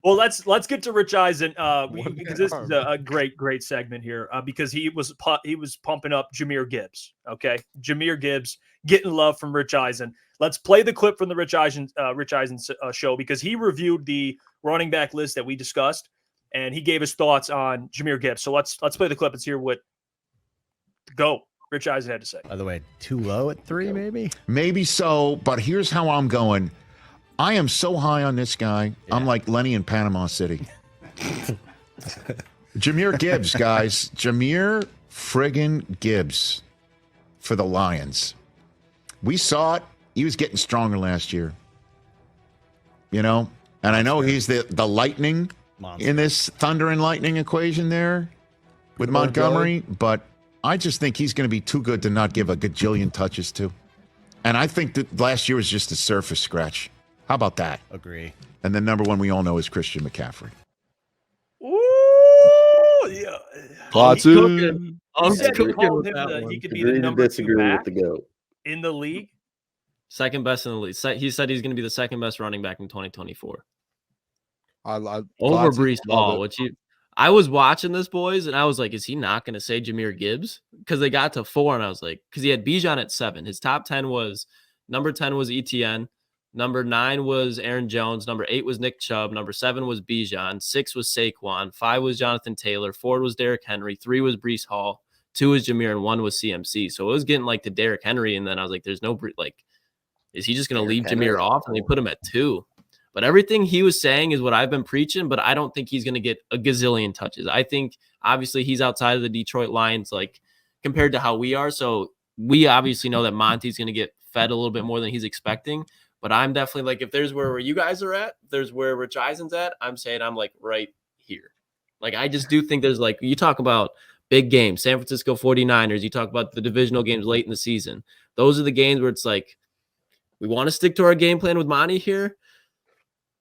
Well, let's get to Rich Eisen because this is a great segment here because he was pumping up Jahmyr Gibbs. Okay, Jahmyr Gibbs getting love from Rich Eisen. Let's play the clip from the Rich Eisen show because he reviewed the running back list that we discussed and he gave his thoughts on Jahmyr Gibbs. So let's play the clip. Let's hear what Rich Eisen had to say. By the way, too low at 3, maybe? Maybe so, but here's how I'm going. I am so high on this guy. Yeah. I'm like Lenny in Panama City. Jahmyr Gibbs, guys. Jahmyr friggin' Gibbs for the Lions. We saw it. He was getting stronger last year. You know? And I know he's the lightning in this thunder and lightning equation there with Montgomery, but I just think he's going to be too good to not give a gajillion touches to. And I think that last year was just a surface scratch. How about that? Agree. And then number one we all know is Christian McCaffrey. Ooh, yeah. He could be the number 2 back in the league. Second best in the league. He said he's going to be the second best running back in 2024. Over Breece Hall, I was watching this, boys, and I was like, is he not going to say Jahmyr Gibbs? Because they got to 4, and I was like, because he had Bijan at 7. His top 10 was, number 10 was ETN. Number 9 was Aaron Jones. Number 8 was Nick Chubb. Number 7 was Bijan. 6 was Saquon. 5 was Jonathan Taylor. 4 was Derrick Henry. 3 was Breece Hall. 2 was Jahmyr, and 1 was CMC. So it was getting like to Derrick Henry, and then I was like, there's no is he just going to leave Jahmyr off? And they put him at 2. But everything he was saying is what I've been preaching, but I don't think he's going to get a gazillion touches. I think, obviously, he's outside of the Detroit Lions, like, compared to how we are. So we obviously know that Monty's going to get fed a little bit more than he's expecting. But I'm definitely, like, if there's where you guys are at, if there's where Rich Eisen's at, I'm saying I'm, like, right here. Like, I just do think there's, like, you talk about big games, San Francisco 49ers, you talk about the divisional games late in the season. Those are the games where it's like, we want to stick to our game plan with Monty here.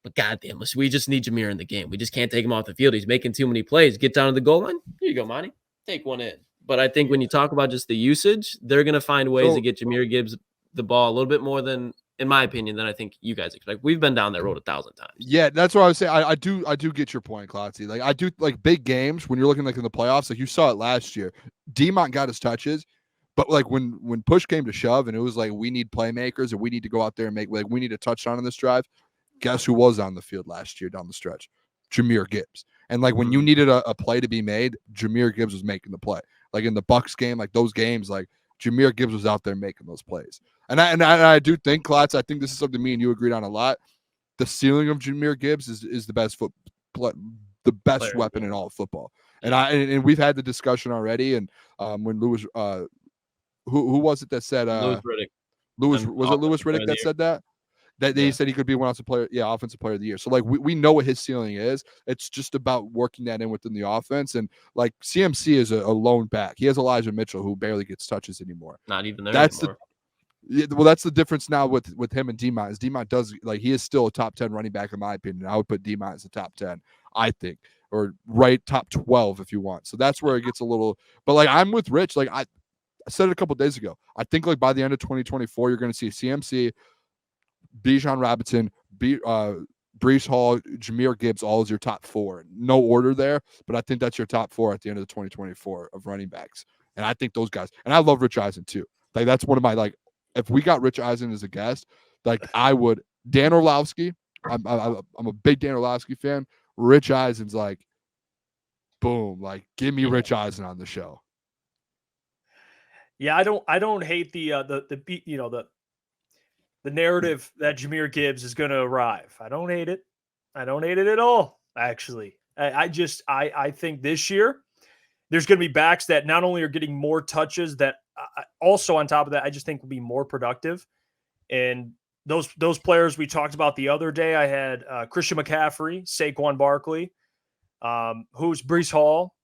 But goddamn, we just need Jahmyr in the game. We just can't take him off the field. He's making too many plays. Get down to the goal line. Here you go, Monty. Take one in. But I think when you talk about just the usage, they're going to find ways to get Jahmyr Gibbs the ball a little bit more than, in my opinion, than I think you guys expect. We've been down that road 1,000 times. Yeah, that's what I was saying. I do get your point, Klotzy. Like, I do, like, big games when you're looking like in the playoffs. Like, you saw it last year. D-Mont got his touches. But, like, when push came to shove and it was like, we need playmakers and we need to go out there and make, like, we need a touchdown on this drive. Guess who was on the field last year down the stretch? Jahmyr Gibbs. And, like, when you needed a play to be made, Jahmyr Gibbs was making the play. Like, in the Bucs game, like, those games, like, Jahmyr Gibbs was out there making those plays. And I do think, Klotz, I think this is something me and you agreed on a lot. The ceiling of Jahmyr Gibbs is the best the best weapon in all of football. And we've had the discussion already. And when Lewis, who was it that said Louis Riddick? Was it Louis Riddick that said that? That he said he could be offensive player of the year. So, like, we know what his ceiling is. It's just about working that in within the offense. And, like, CMC is a lone back. He has Elijah Mitchell, who barely gets touches anymore. Not even there anymore. That's the difference now with him and D-Mont. D-Mont does, like, he is still a top 10 running back in my opinion. I would put D-Mont as a top 10, I think, or right top 12 if you want. So that's where it gets a little. But, like, I'm with Rich. Like, I said it a couple of days ago. I think, like, by the end of 2024, you're going to see CMC, Bijan Robinson, Breece Hall, Jahmyr Gibbs, all as your top 4. No order there, but I think that's your top 4 at the end of the 2024 of running backs. And I think those guys, and I love Rich Eisen too. Like, that's one of my, like, if we got Rich Eisen as a guest, like, I would. Dan Orlovsky, I'm a big Dan Orlovsky fan. Rich Eisen's like, boom, like, give me Rich Eisen on the show. Yeah, I don't hate the narrative that Jahmyr Gibbs is going to arrive. I don't hate it. I don't hate it at all, actually. I think this year there's going to be backs that not only are getting more touches, that also on top of that, I just think will be more productive. And those players we talked about the other day, I had Christian McCaffrey, Saquon Barkley, who's Breece Hall,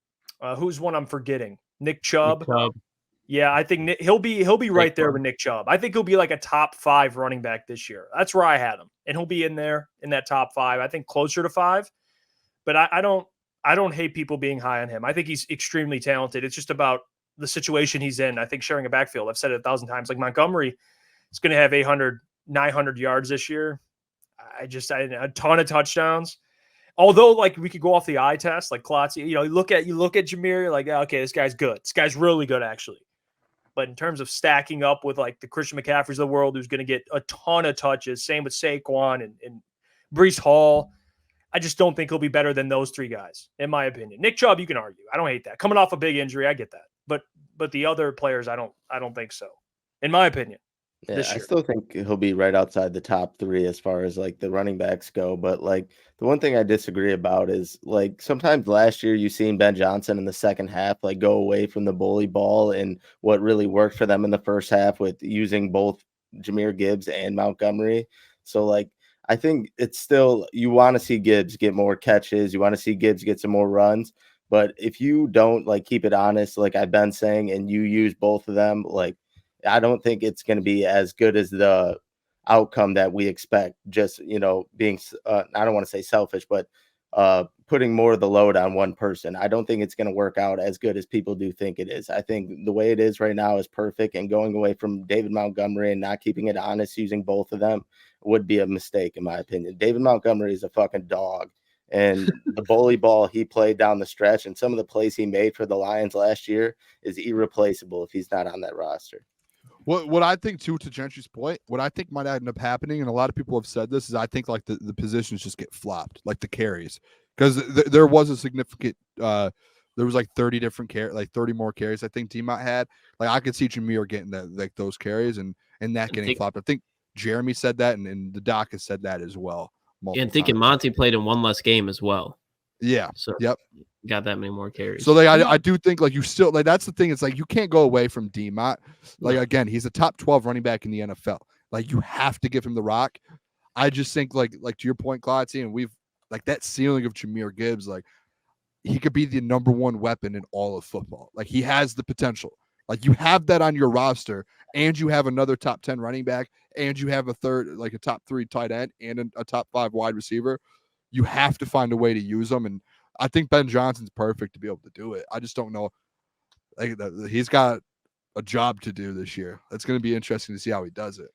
who's one I'm forgetting, Nick Chubb. Yeah, I think he'll be right there with Nick Chubb. I think he'll be like a top 5 running back this year. That's where I had him, and he'll be in there in that top 5. I think closer to 5, but I don't hate people being high on him. I think he's extremely talented. It's just about the situation he's in. I think sharing a backfield. I've said it 1,000 times. Like, Montgomery is going to have 800, 900 yards this year. A ton of touchdowns. Although, like, we could go off the eye test, like Klotz, you look at Jahmyr, you're like, okay, this guy's good. This guy's really good, actually. But in terms of stacking up with like the Christian McCaffreys of the world, who's going to get a ton of touches, same with Saquon and Breece Hall, I just don't think he'll be better than those three guys, in my opinion. Nick Chubb, you can argue. I don't hate that. Coming off a big injury, I get that. But the other players, I don't think so, in my opinion. Yeah, I still think he'll be right outside the top 3 as far as like the running backs go. But like the one thing I disagree about is like sometimes last year you seen Ben Johnson in the second half like go away from the bully ball, and what really worked for them in the first half with using both Jahmyr Gibbs and Montgomery. So like I think it's still, you want to see Gibbs get more catches, you want to see Gibbs get some more runs. But if you don't like keep it honest, like I've been saying, and you use both of them, like I don't think it's going to be as good as the outcome that we expect. Just, being, I don't want to say selfish, but putting more of the load on one person. I don't think it's going to work out as good as people do think it is. I think the way it is right now is perfect, and going away from David Montgomery and not keeping it honest, using both of them would be a mistake, in my opinion. David Montgomery is a fucking dog. And the bully ball he played down the stretch and some of the plays he made for the Lions last year is irreplaceable if he's not on that roster. What I think, too, to Gentry's point, what I think might end up happening, and a lot of people have said this, is I think like the positions just get flopped, like the carries, because there was a significant there was like 30 different 30 more carries I think D-Mont had. Like I could see Jahmyr getting those carries and that getting flopped. I think Jeremy said that, and the doc has said that as well. And thinking Monty played in one less game as well. Yeah. So yep. Got that many more carries. So like I do think like you still like that's the thing. It's like you can't go away from D-Mont. Like again, he's a top 12 running back in the NFL. Like you have to give him the rock. I just think like to your point, Klotz, and we've like that ceiling of Jahmyr Gibbs, like he could be the number one weapon in all of football. Like he has the potential. Like you have that on your roster, and you have another top 10 running back, and you have a third, like a top 3 tight end and a top 5 wide receiver. You have to find a way to use them. And I think Ben Johnson's perfect to be able to do it. I just don't know. Like he's got a job to do this year. It's going to be interesting to see how he does it.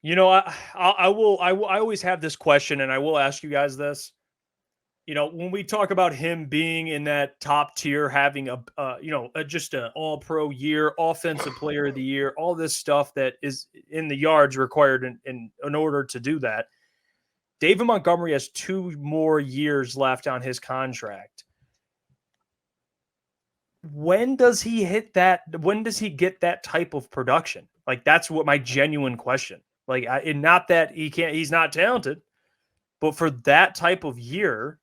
I always have this question, and I will ask you guys this. When we talk about him being in that top tier, having just an all-pro year, offensive player of the year, all this stuff that is in the yards required in order to do that. David Montgomery has 2 more years left on his contract. When does he hit that? When does he get that type of production? Like, that's what my genuine question. Like, and not that he's not talented, but for that type of year,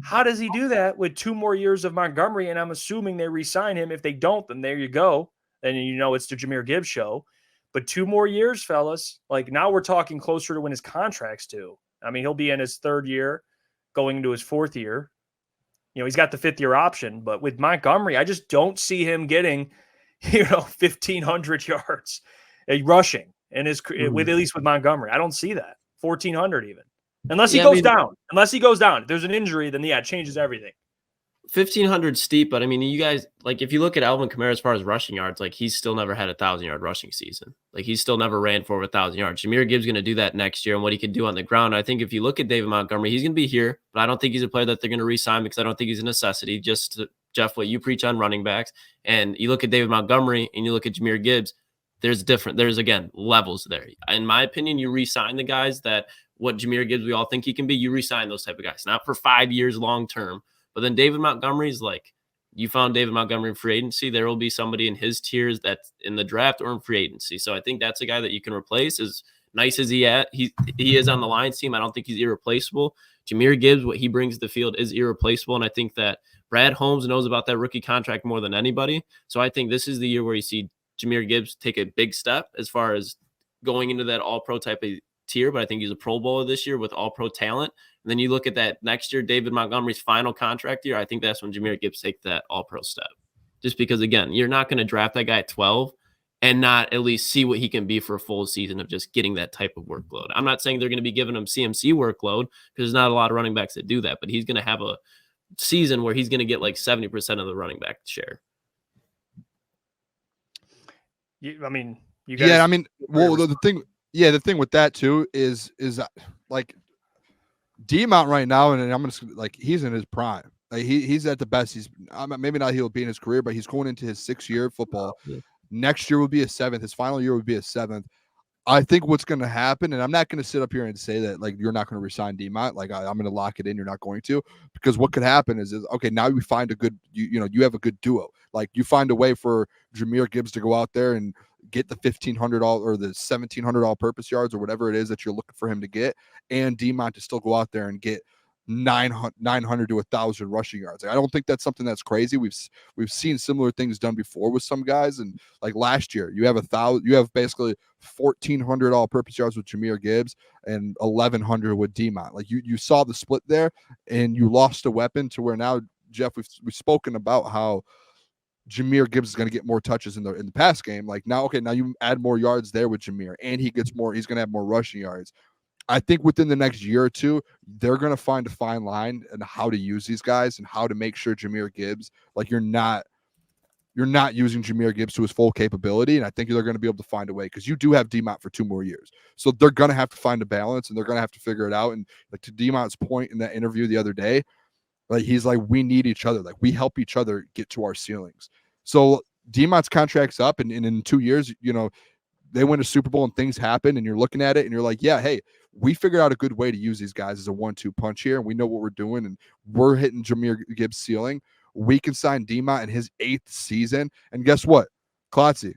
how does he do that with 2 more years of Montgomery? And I'm assuming they re-sign him. If they don't, then there you go. And it's the Jahmyr Gibbs show. But 2 more years, fellas. Like, now we're talking closer to when his contract's due. I mean, he'll be in his 3rd year, going into his 4th year. He's got the 5th-year option. But with Montgomery, I just don't see him getting, 1,500 yards rushing with at least with Montgomery. I don't see that. 1,400 even. Unless he goes down. Unless he goes down. If there's an injury, then it changes everything. 1,500 steep, but I mean, you guys, like, if you look at Alvin Kamara as far as rushing yards, like, he's still never had a 1,000-yard rushing season. Like, he's still never ran for 1,000 yards. Jahmyr Gibbs going to do that next year, and what he can do on the ground. I think if you look at David Montgomery, he's going to be here, but I don't think he's a player that they're going to re-sign because I don't think he's a necessity. Just to, Jeff, what you preach on running backs, and you look at David Montgomery and you look at Jahmyr Gibbs, there's again, levels there. In my opinion, you re-sign the guys that what Jahmyr Gibbs we all think he can be, you re-sign those type of guys, not for 5 years long-term. But then David Montgomery's like, you found David Montgomery in free agency. There will be somebody in his tiers that's in the draft or in free agency. So I think that's a guy that you can replace. As nice as he is on the Lions team, I don't think he's irreplaceable. Jahmyr Gibbs, what he brings to the field is irreplaceable. And I think that Brad Holmes knows about that rookie contract more than anybody. So I think this is the year where you see Jahmyr Gibbs take a big step as far as going into that all-pro type of tier. But I think he's a Pro Bowler this year with all-pro talent. And then you look at that next year, David Montgomery's final contract year, I think that's when Jahmyr Gibbs takes that all-pro step. Just because, again, you're not going to draft that guy at 12 and not at least see what he can be for a full season of just getting that type of workload. I'm not saying they're going to be giving him CMC workload because there's not a lot of running backs that do that, but he's going to have a season where he's going to get like 70% of the running back share. You guys. Yeah, well, the thing with that too is like D-Mount right now, and I'm gonna like he's in his prime. Like he's at the best. He's maybe not he'll be in his career, but he's going into his 6th year of football. Yeah. Next year will be his 7th. His final year would be his 7th. I think what's going to happen, and I'm not going to sit up here and say that like you're not going to resign D-Mont. Like I'm going to lock it in. You're not going to, because what could happen is okay, now we find a good, you have a good duo. Like you find a way for Jahmyr Gibbs to go out there and get the $1,500 or the $1,700 all-purpose yards or whatever it is that you're looking for him to get, and D-Mont to still go out there and get 900 to 1,000 rushing yards. Like, I don't think that's something that's crazy. We've seen similar things done before with some guys, and like last year, you have basically 1,400 all-purpose yards with Jahmyr Gibbs and 1,100 with D-Mont. Like you saw the split there, and you lost a weapon to where now, Jeff, we've spoken about how Jahmyr Gibbs is going to get more touches in the pass game. Like now you add more yards there with Jahmyr, and he's going to have more rushing yards. I think within the next year or two, they're going to find a fine line and how to use these guys and how to make sure Jahmyr Gibbs, like you're not using Jahmyr Gibbs to his full capability. And I think they're going to be able to find a way, because you do have D-Mont for 2 more years. So they're going to have to find a balance, and they're going to have to figure it out. And like to D-Mont's point in that interview the other day, like he's like, we need each other. Like we help each other get to our ceilings. So D-Mont's contract's up, and in 2 years, they win a Super Bowl and things happen, and you're looking at it and you're like, yeah, hey, we figured out a good way to use these guys as a 1-2 punch here, and we know what we're doing, and we're hitting Jahmyr Gibbs' ceiling. We can sign D-Mont in his 8th season, and guess what, Klotzy?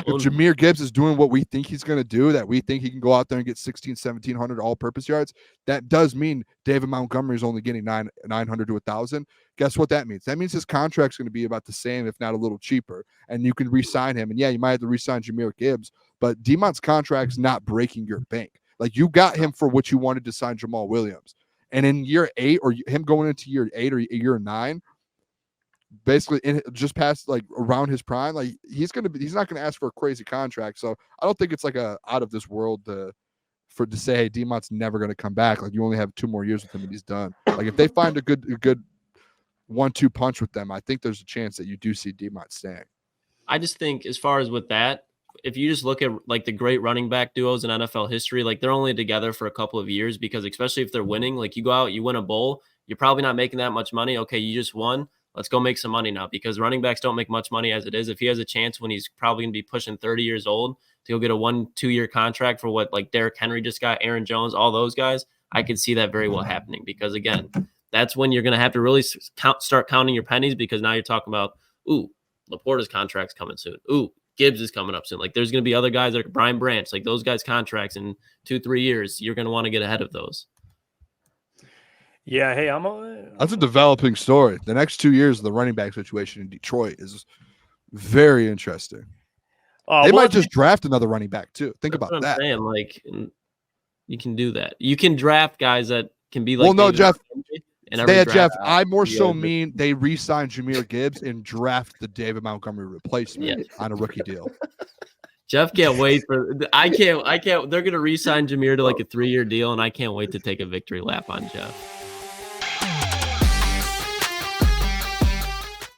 If Jahmyr Gibbs is doing what we think he's going to do, that we think he can go out there and get 1,700 all-purpose yards, that does mean David Montgomery is only getting 900 to 1,000. Guess what that means? That means his contract's going to be about the same, if not a little cheaper, and you can re-sign him. And yeah, you might have to re-sign Jahmyr Gibbs, but D-Mont's contract's not breaking your bank. Like you got him for what you wanted to sign Jamal Williams. And in year 8, or him going into year 8 or year 9, basically just past like around his prime, like he's not going to ask for a crazy contract. So I don't think it's like a out of this world to say, hey, D-Mont's never going to come back. Like you only have 2 more years with him and he's done. Like if they find a good 1-2 punch with them, I think there's a chance that you do see D-Mont staying. I just think as far as with that, if you just look at like the great running back duos in NFL history, like they're only together for a couple of years, because especially if they're winning, like you go out, you win a bowl, you're probably not making that much money. Okay, you just won. Let's go make some money now, because running backs don't make much money as it is. If he has a chance when he's probably going to be pushing 30 years old to go get a 1-2 year contract for what like Derrick Henry just got, Aaron Jones, all those guys, I could see that very well happening, because again, that's when you're going to have to really start counting your pennies, because now you're talking about, ooh, Laporta's contract's coming soon. Ooh, Gibbs is coming up soon. Like there's going to be other guys like Brian Branch, like those guys' contracts in 2-3 years. You're going to want to get ahead of those. Yeah. Hey, that's a developing story. The next 2 years of the running back situation in Detroit is very interesting. They might just draft another running back too. Think about that. Saying. Like you can do that. You can draft guys that can be like. Well, no, Jeff. Jeff, I more so mean they re-sign Jahmyr Gibbs and draft the David Montgomery replacement on a rookie deal. Jeff can't wait for. I can't. They're gonna re-sign Jahmyr to like a 3-year deal, and I can't wait to take a victory lap on Jeff.